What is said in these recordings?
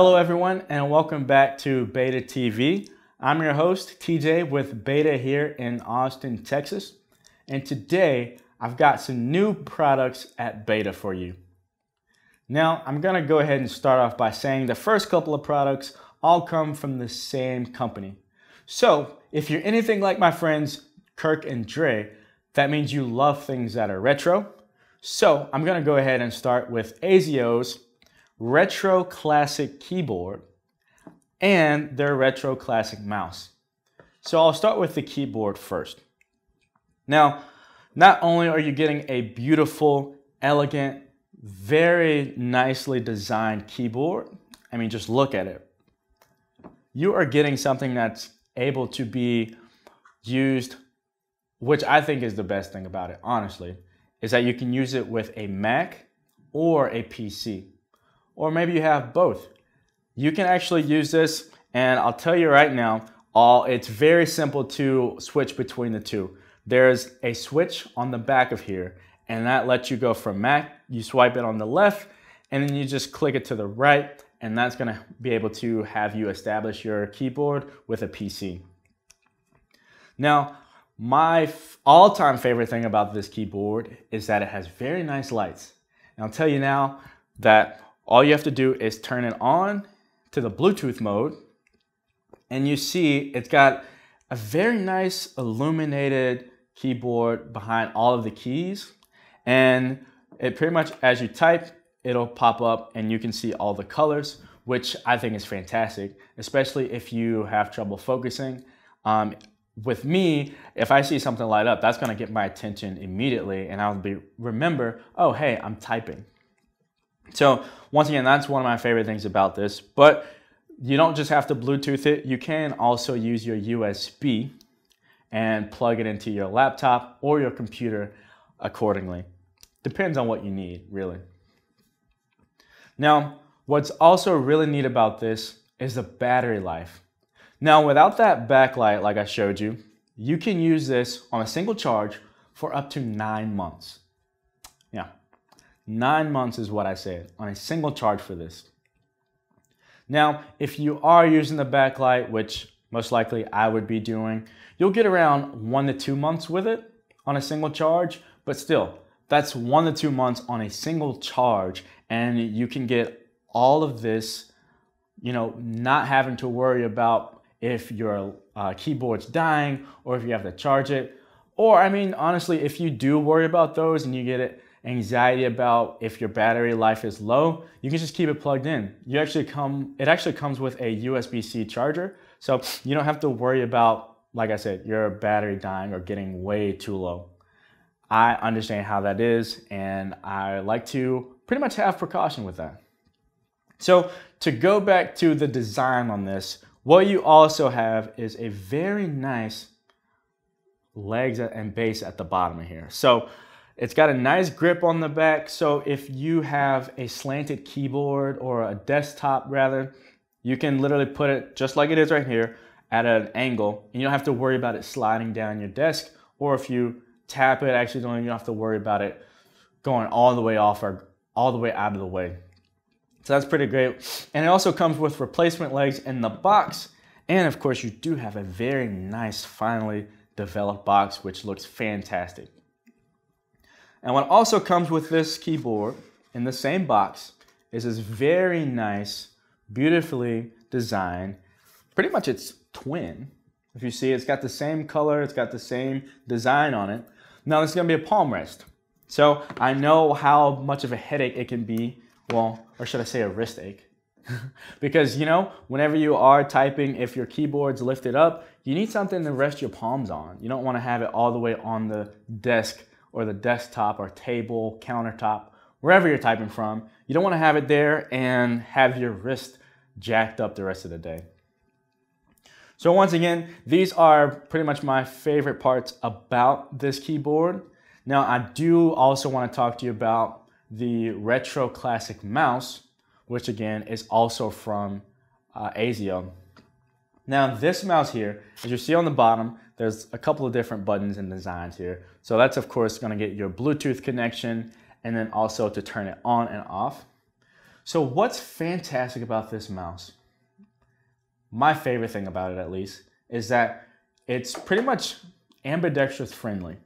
Hello everyone and welcome back to b8ta TV. I'm your host TJ with b8ta here in Austin, Texas. And today I've got some new products at b8ta for you. Now I'm going to go ahead and start off by saying the first couple of products all come from the same company. So if you're anything like my friends Kirk and Dre, that means you love things that are retro. So I'm going to go ahead and start with Azio's Retro Classic keyboard and their Retro Classic mouse. So I'll start with the keyboard first. Now, not only are you getting a beautiful, elegant, very nicely designed keyboard, I mean, just look at it. You are getting something that's able to be used, which I think is the best thing about it, honestly, is that you can use it with a Mac or a PC. Or maybe you have both. You can actually use this, and I'll tell you right now, it's very simple to switch between the two. There's a switch on the back of here, and that lets you go from Mac. You swipe it on the left, and then you just click it to the right, and that's gonna be able to have you establish your keyboard with a PC. Now, my all-time favorite thing about this keyboard is that it has very nice lights. And I'll tell you now that all you have to do is turn it on to the Bluetooth mode, and you see it's got a very nice illuminated keyboard behind all of the keys. And it pretty much, as you type, it'll pop up and you can see all the colors, which I think is fantastic, especially if you have trouble focusing. With me, if I see something light up, that's gonna get my attention immediately, and I'll remember, oh, hey, I'm typing. So once again, that's one of my favorite things about this, but you don't just have to Bluetooth it. You can also use your USB and plug it into your laptop or your computer accordingly. Depends on what you need, really. Now, what's also really neat about this is the battery life. Now, without that backlight, like I showed you, you can use this on a single charge for up to 9 months. Yeah. 9 months is what I said, on a single charge for this. Now, if you are using the backlight, which most likely I would be doing, you'll get around 1 to 2 months with it on a single charge, but still, that's 1 to 2 months on a single charge, and you can get all of this, you know, not having to worry about if your keyboard's dying or if you have to charge it. Or, I mean, honestly, if you do worry about those and you get anxiety about if your battery life is low, you can just keep it plugged in. It actually comes with a USB-C charger, so you don't have to worry about, like I said, your battery dying or getting way too low. I understand how that is, and I like to pretty much have precaution with that. So to go back to the design on this, what you also have is a very nice legs and base at the bottom of here. So it's got a nice grip on the back, so if you have a slanted keyboard or a desktop rather, you can literally put it just like it is right here at an angle, and you don't have to worry about it sliding down your desk, or if you tap it, actually you don't have to worry about it going all the way off or all the way out of the way. So that's pretty great. And it also comes with replacement legs in the box, and of course you do have a very nice, finely developed box, which looks fantastic. And what also comes with this keyboard in the same box is this very nice, beautifully designed, pretty much its twin. If you see, it's got the same color, it's got the same design on it. Now this is gonna be a palm rest. So I know how much of a headache it can be, well, or should I say a wrist ache? Because, you know, whenever you are typing, if your keyboard's lifted up, you need something to rest your palms on. You don't wanna have it all the way on the desk or the desktop or table, countertop, wherever you're typing from. You don't want to have it there and have your wrist jacked up the rest of the day. So once again, these are pretty much my favorite parts about this keyboard. Now I do also want to talk to you about the Retro Classic mouse, which again is also from Azio. Now this mouse here, as you see on the bottom, there's a couple of different buttons and designs here. So that's of course going to get your Bluetooth connection and then also to turn it on and off. So what's fantastic about this mouse? My favorite thing about it, at least, is that it's pretty much ambidextrous friendly.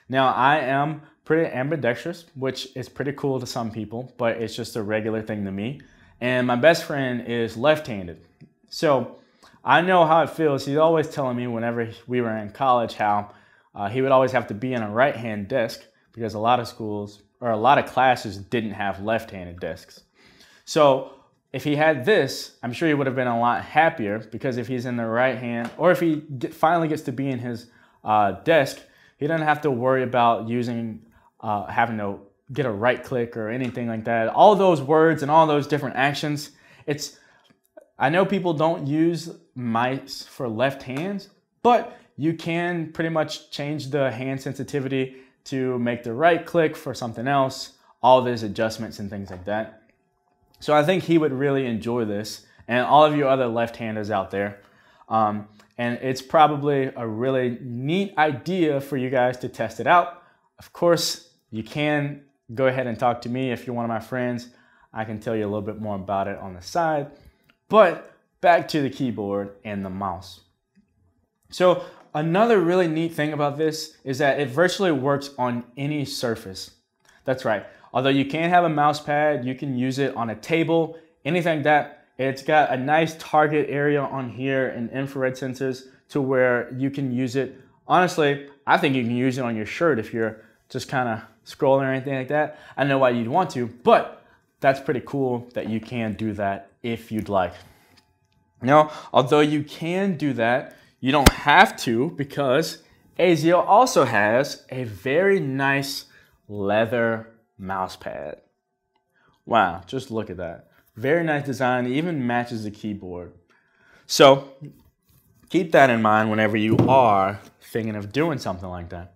Now, I am pretty ambidextrous, which is pretty cool to some people, but it's just a regular thing to me. And my best friend is left-handed. So I know how it feels. He's always telling me whenever we were in college how he would always have to be in a right-hand desk because a lot of schools or a lot of classes didn't have left-handed desks. So if he had this, I'm sure he would have been a lot happier because if he's in the right hand, or if he finally gets to be in his desk, he doesn't have to worry about having to get a right click or anything like that. All those words and all those different actions. I know people don't use mice for left hands, but you can pretty much change the hand sensitivity to make the right click for something else, all these adjustments and things like that. So I think he would really enjoy this, and all of you other left-handers out there. And it's probably a really neat idea for you guys to test it out. Of course, you can go ahead and talk to me if you're one of my friends. I can tell you a little bit more about it on the side. But back to the keyboard and the mouse. So another really neat thing about this is that it virtually works on any surface. That's right. Although you can have a mouse pad, you can use it on a table, anything like that. It's got a nice target area on here and infrared sensors to where you can use it. Honestly, I think you can use it on your shirt if you're just kind of scrolling or anything like that. I know why you'd want to, but that's pretty cool that you can do that if you'd like. Now, although you can do that, you don't have to because Azio also has a very nice leather mouse pad. Wow, just look at that. Very nice design, it even matches the keyboard. So keep that in mind whenever you are thinking of doing something like that.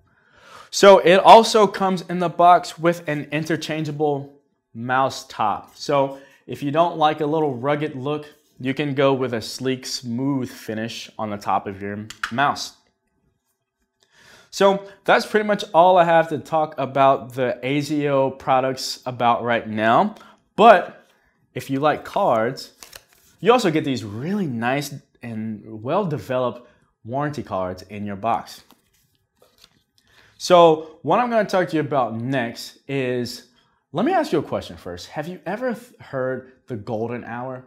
So it also comes in the box with an interchangeable mouse top. So if you don't like a little rugged look, you can go with a sleek, smooth finish on the top of your mouse. So that's pretty much all I have to talk about the Azio products about right now. But if you like cards, you also get these really nice and well-developed warranty cards in your box. So what I'm going to talk to you about next is, let me ask you a question first. Have you ever heard the golden hour?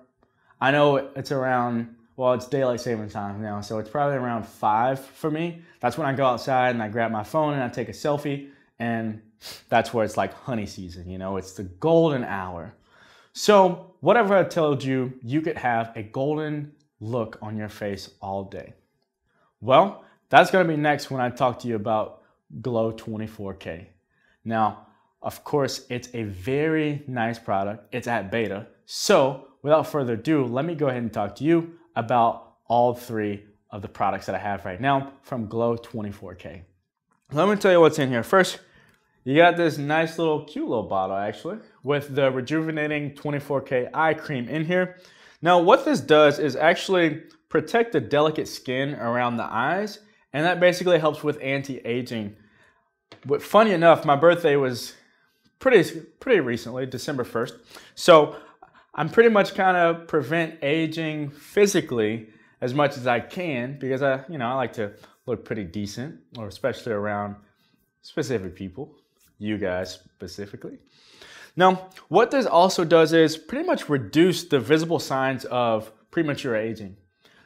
I know it's around, well, it's daylight saving time now, so it's probably around 5 for me. That's when I go outside and I grab my phone and I take a selfie, and that's where it's like honey season, you know, it's the golden hour. So whatever I told you, you could have a golden look on your face all day. Well, that's going to be next when I talk to you about GLO24K. Now, of course, it's a very nice product. It's at beta. So without further ado, let me go ahead and talk to you about all 3 of the products that I have right now from GLO24K. Let me tell you what's in here. First, you got this nice little cute little bottle actually with the rejuvenating 24K eye cream in here. Now what this does is actually protect the delicate skin around the eyes, and that basically helps with anti-aging. But funny enough, my birthday was pretty recently, December 1st. So I'm pretty much kind of prevent aging physically as much as I can because I like to look pretty decent, or especially around specific people, you guys specifically. Now, what this also does is pretty much reduce the visible signs of premature aging.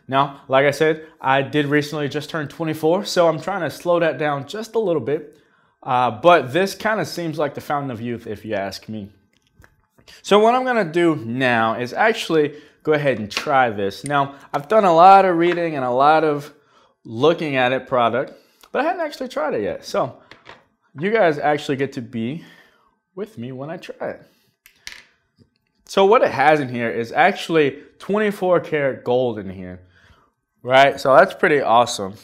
Now, like I said, I did recently just turn 24, so I'm trying to slow that down just a little bit. But this kind of seems like the fountain of youth if you ask me. So what I'm going to do now is actually go ahead and try this. Now, I've done a lot of reading and a lot of looking at it product, but I hadn't actually tried it yet. So you guys actually get to be with me when I try it. So what it has in here is actually 24 karat gold in here, right? So that's pretty awesome.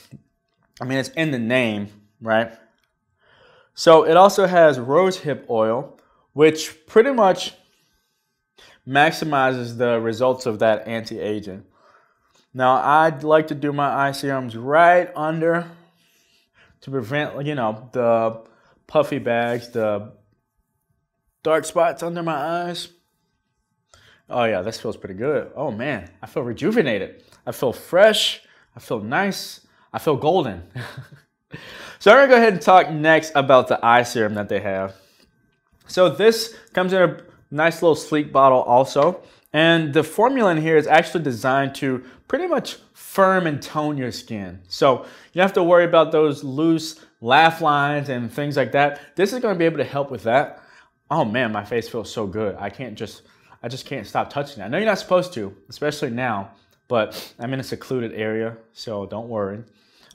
I mean, it's in the name, right? So it also has rosehip oil, which pretty much maximizes the results of that anti-aging. Now, I'd like to do my eye serums right under to prevent, the puffy bags, the dark spots under my eyes. Oh yeah, this feels pretty good. Oh man, I feel rejuvenated. I feel fresh. I feel nice. I feel golden. So I'm gonna go ahead and talk next about the eye serum that they have. So this comes in a nice little sleek bottle also. And the formula in here is actually designed to pretty much firm and tone your skin. So you don't have to worry about those loose laugh lines and things like that. This is gonna be able to help with that. Oh man, my face feels so good. I just can't stop touching it. I know you're not supposed to, especially now, but I'm in a secluded area, so don't worry.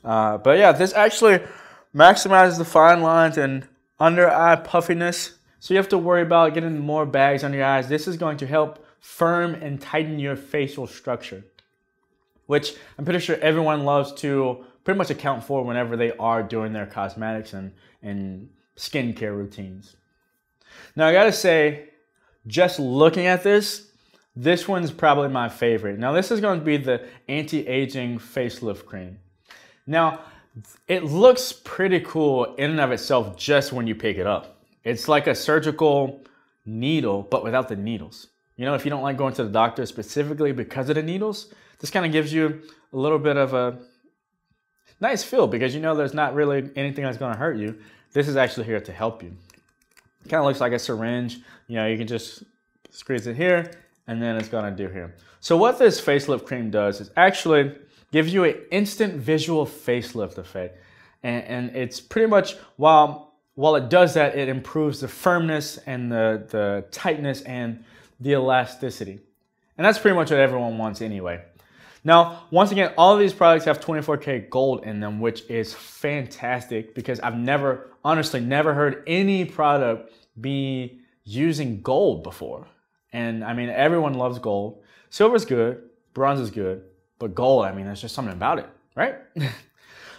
But yeah, this actually maximizes the fine lines and under eye puffiness. So you have to worry about getting more bags under your eyes. This is going to help firm and tighten your facial structure, which I'm pretty sure everyone loves to pretty much account for whenever they are doing their cosmetics and skincare routines. Now I gotta say, just looking at this one's probably my favorite. Now this is going to be the anti-aging facelift cream. Now it looks pretty cool in and of itself just when you pick it up. It's like a surgical needle, but without the needles. You know, if you don't like going to the doctor specifically because of the needles, this kind of gives you a little bit of a nice feel because you know there's not really anything that's going to hurt you. This is actually here to help you. It kind of looks like a syringe. You know, you can just squeeze it here and then it's going to do here. So what this facelift cream does is actually gives you an instant visual facelift effect. And it's pretty much, while it does that, it improves the firmness and the tightness and the elasticity. And that's pretty much what everyone wants anyway. Now, once again, all of these products have 24K gold in them, which is fantastic because I've honestly never heard any product be using gold before. And I mean, everyone loves gold. Silver's good, bronze is good, but gold, I mean, there's just something about it, right?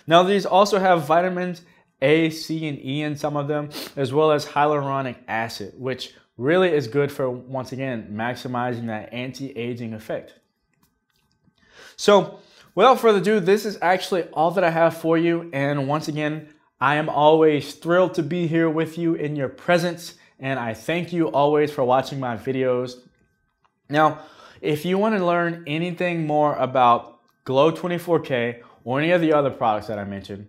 Now, these also have vitamins A, C, and E in some of them, as well as hyaluronic acid, which really is good for, once again, maximizing that anti-aging effect. So without further ado, this is actually all that I have for you. And once again, I am always thrilled to be here with you in your presence. And I thank you always for watching my videos. Now, if you want to learn anything more about GLO24K or any of the other products that I mentioned,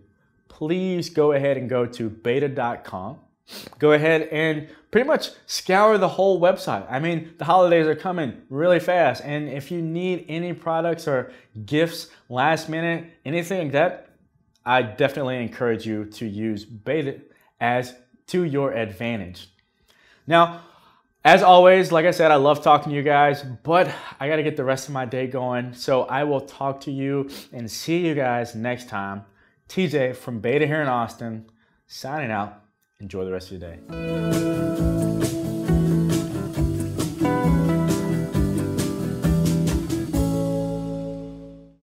please go ahead and go to b8ta.com. Go ahead and pretty much scour the whole website. I mean, the holidays are coming really fast. And if you need any products or gifts last minute, anything like that, I definitely encourage you to use b8ta as to your advantage. Now, as always, like I said, I love talking to you guys, but I got to get the rest of my day going. So I will talk to you and see you guys next time. TJ from b8ta here in Austin, signing out. Enjoy the rest of your day.